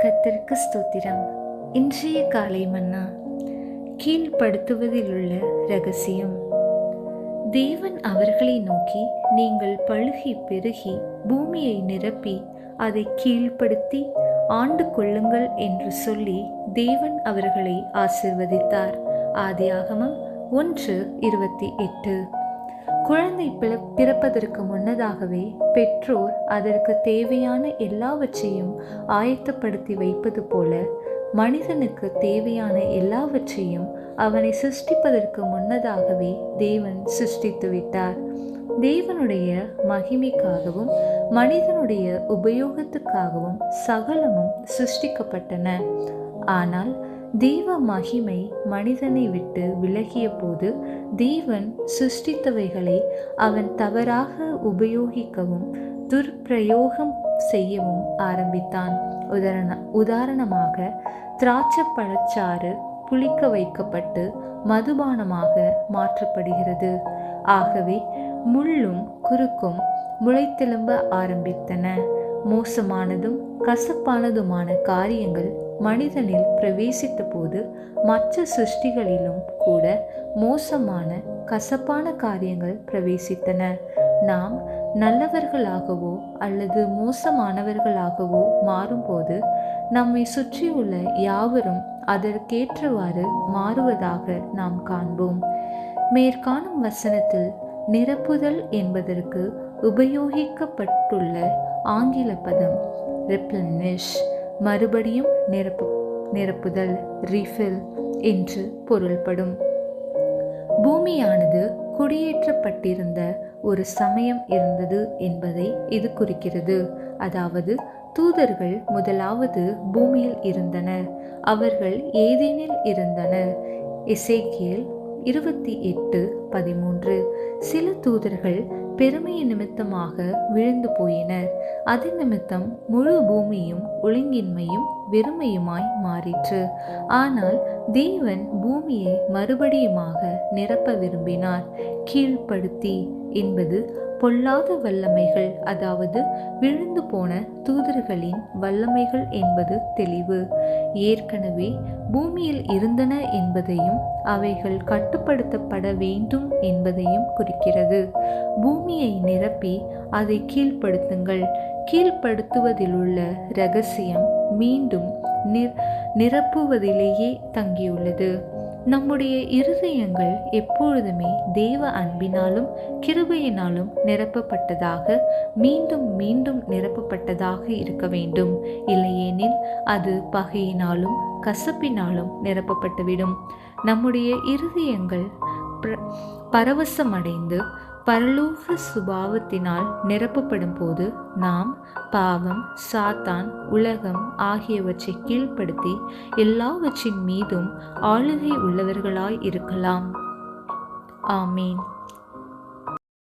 கர்த்தருக்கு ஸ்தோத்திரம். இன்றைய காலை மன்னா. கீழ்ப்படுத்துவதில் உள்ள ரகசியம். தேவன் அவர்களை நோக்கி, நீங்கள் பழுகி பெருகி பூமியை நிரப்பி அதை கீழ்ப்படுத்தி ஆண்டு கொள்ளுங்கள் என்று சொல்லி தேவன் அவர்களை ஆசீர்வதித்தார். ஆதியாகமம் 1:28. குழந்தை பிறப்பதற்கு முன்னதாகவே பெற்றோர் அதற்கு தேவையான எல்லாவற்றையும் ஆயத்தப்படுத்தி வைப்பது போல மனிதனுக்கு தேவையான எல்லாவற்றையும் அவனை சிருஷ்டிப்பதற்கு முன்னதாகவே தேவன் சிருஷ்டித்து விட்டார். தேவனுடைய மகிமைக்காகவும் மனிதனுடைய உபயோகத்துக்காகவும் சகலமும் சிருஷ்டிக்கப்பட்டன. ஆனால் தேவ மகிமை மனிதனை விட்டு விலகிய போது தேவன் சிருஷ்டித்தவைகளை அவன் தவறாக உபயோகிக்கவும் துர்பிரயோகம் செய்யவும் ஆரம்பித்தான். உதாரணமாக திராட்சை பழச்சாறு புளிக்க வைக்கப்பட்டு மதுபானமாக மாற்றப்படுகிறது. ஆகவே முள்ளும் குறுக்கும் முளைத்தெழும்ப ஆரம்பித்தன. மோசமானதும் கசப்பானதுமான காரியங்கள் மனிதனில் பிரவேசித்த போது மற்ற சிருஷ்டிகளிலும் கூட மோசமான கசப்பான காரியங்கள் பிரவேசித்தன. நாம் நல்லவர்களாகவோ அல்லது மோசமானவர்களாகவோ மாறும்போது நம்மை சுற்றியுள்ள யாவரும் அதற்கேற்றவாறு மாறுவதாக நாம் காண்போம். மேற்காணும் வசனத்தில் நிரப்புதல் என்பதற்கு உபயோகிக்கப்பட்டுள்ள ஆங்கில பதம் ரெப்ளனிஷ், மறுபடியும் நிரப்புதல், ரீஃபில் என்று பொருள்படும். பூமியானது குடியேற்றப்பட்டிருந்த ஒரு சமயம் இருந்தது என்பதை இது குறிக்கிறது. அதாவது தூதர்கள் முதலாவது பூமியில் இருந்தனர். அவர்கள் ஏதேனில் இருந்தனர். எசேக்கியேல் 28:13. சில தூதர்கள் பெருமை நிமித்தமாக விழுந்து போயினர். அது நிமித்தம் முழு பூமியும் ஒழுங்கின்மையும் வெறுமையுமாய் மாறிற்று. ஆனால் தேவன் பூமியை மறுபடியுமாக நிரப்ப விரும்பினார். கீழ்ப்படுத்தி என்பது பொல்லாத வல்லமைகள், அதாவது விழுந்து போன தூதர்களின் வல்லமைகள் என்பது தெளிவு. ஏற்கனவே பூமியில் இருந்தன என்பதையும் அவைகள் கட்டுப்படுத்தப்பட வேண்டும் என்பதையும் குறிக்கிறது. பூமியை நிரப்பி அதை கீழ்ப்படுத்துங்கள். கீழ்ப்படுத்துவதிலுள்ள ரகசியம் மீண்டும் நிரப்புவதிலேயே தங்கியுள்ளது. நம்முடைய இருதயங்கள் எப்பொழுதுமே தேவ அன்பினாலும் கிருபையினாலும் நிரப்பப்பட்டதாக, மீண்டும் மீண்டும் நிரப்பப்பட்டதாக இருக்க வேண்டும். இல்லையெனில் அது பகையினாலும் கசப்பினாலும் நிரப்பப்பட்டுவிடும். நம்முடைய இருதயங்கள் பரவசமடைந்து பரலோக சுபாவத்தினால் நிரப்பப்படும் போது நாம் பாவம், சாத்தான், உலகம் ஆகியவற்றை கீழ்ப்படுத்தி எல்லாவற்றின் மீதும் ஆளுகை உள்ளவர்களாய் இருக்கலாம். ஆமீன்.